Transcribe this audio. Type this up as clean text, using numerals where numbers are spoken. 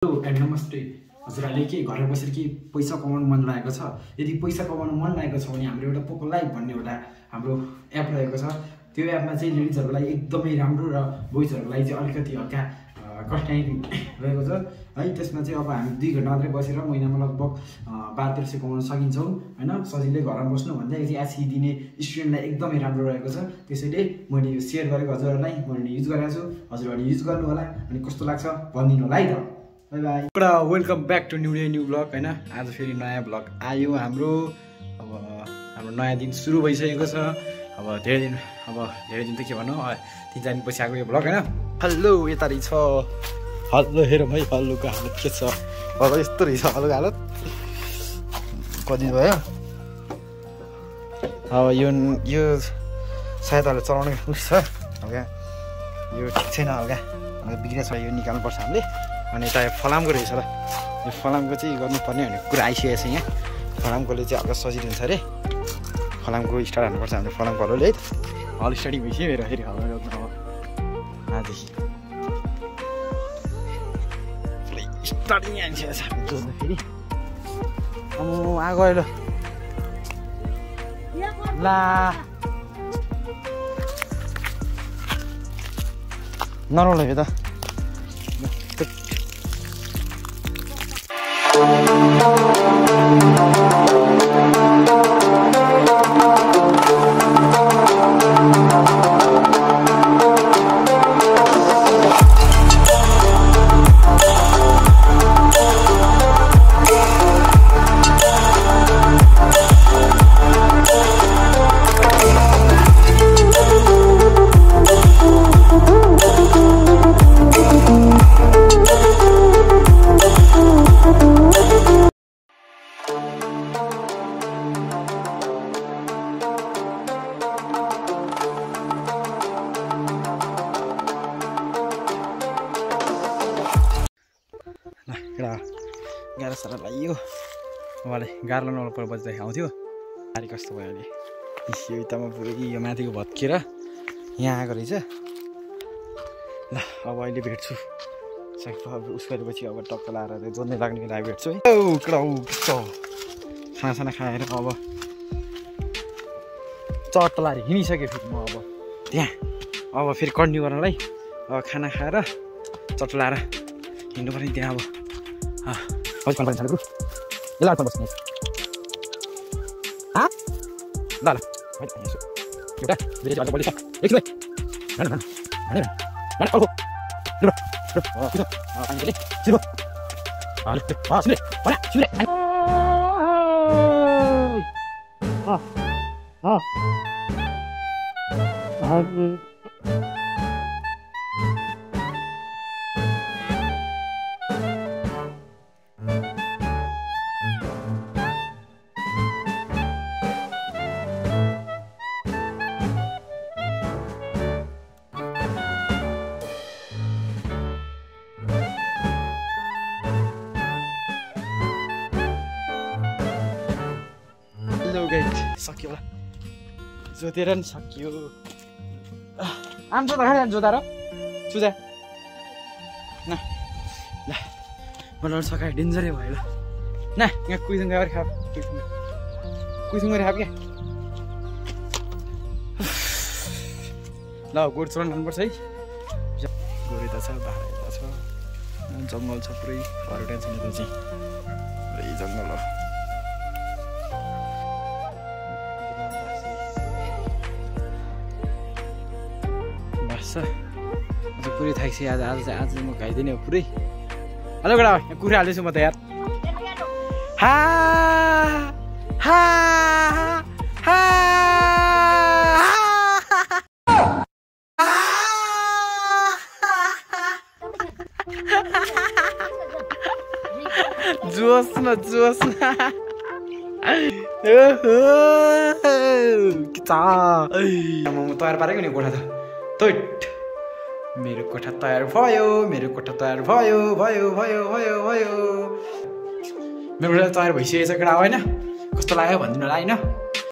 Hello and नमस्ते। हजुरहरूले के घर बसेर के पैसा कमाउनु मन लागेको छ? यदि पैसा कमाउनु मन लागेको छ भने हाम्रो एउटा पोको लाइभ भन्ने एउटा हाम्रो एप रहेको छ। त्यो एपमा चाहिँ लेडिजहरूको लागि एकदमै राम्रो र बोइजहरूको लागि चाहिँ अलिकति हल्का कठिनाइ रहेको छ है। त्यसमा चाहिँ अब हामी 2 घन्टा मात्रै बसेर महिनामा लगभग 1200 कमाउन सकिन्छौँ हैन। सजिलै घरमा बस्नु भन्दा चाहिँ एससी दिने स्टुडेन्टलाई एकदमै राम्रो रहेको छ। त्यसैले मैले यो सेयर गरेको हजुरहरूलाई मैले युज गरेको छु। हजुरहरूले युज गर्नु होला अनि कस्तो लाग्छ भनिदिनु होला है त। Bye bye. Welcome back to new blog हैन। आज फेरि नयाँ ब्लग आयो हाम्रो। अब हाम्रो नयाँ दिन सुरु भइसकेको छ। अब धेरै दिन त के भन्नु 3-4 दिन पछि आएको यो ब्लग हैन। हेलो यता रहेछ। हेलो हेरौँ है हल्लुको हालत के छ। अब यस्तो रहेछ हल्लुको हालत। कति भयो अब यो सायद अहिले चलाउने उस छ हल्का। यो ठिक छैन हल्का बिग्रेको छ। यो निकाल्नुपर्छ हामीले। अनि यता फलामको रहेछ ल। यो फलामको चाहिँ गर्नुपर्ने भन्ने कुरा आइसकेको छ यहाँ। फलामकोले चाहिँ हल्का सजिलो हुन्छ अरे। फलामको स्टार्ट हान्नुपर्छ हामीले फलामको हलोले है त। हल स्टार्टिङ भइसक्यो मेरो फेरि आजदेखि स्टार्टिङ आइसकेको छ जोड्दाखेरि। आगो अहिले ला नरोला यो त। गाह्रो साह्रो लाग्यो मलाई। गाह्रो नौलो पर बज्दै आउँथ्यो। गाडी कस्तो भयो अहिले यो यतामा पुरै यो माथिको भत्केर यहाँ आएको रहेछ ल। अब अहिले भेट्छु उस गरेपछि अब टक्क लाएर जोड्ने लाग्ने लागि भेट्छु है। खानासाना खाएर अब चट्ट लाएर हिँडिसकेँ फेरि म। अब त्यहाँ अब फेरि कन्टिन्यू गर्नलाई अब खाना खाएर चट्ट लाएर हिँड्नु पर्ने त्यहाँ। अब ल बस्नु ल एउटा बढी छ एकछिन सक्यो होला जोतेर नि सकियो। आम जोता खाने जोता र सुजा न ल मलाई सकायो डेन्जरै भयो ल। न यहाँ कुइसुङ गएर खा कुइसुङ गएर खा क्या ल। गोरु चलाउनु जानुपर्छ है। गोरु यता छ भाडा यता छ जङ्गल छ पुरै। घरको टेन्सन यता चाहिँ पुरै जङ्गल हो। आज पुरै थाक्छु आज म खाइदिने हो पुरै। हेलो केटा यहाँ कुखुरा हाल्दैछु म त यार। जोस् न म तयार पारेको नि कोठा त। मेरो कोठा तयार भयो। मेरो कोठा तयार भयो। मेरो कोठा तयार भइसकेको छ केटा होइन। कस्तो लाग्यो भनिदिनु होला होइन।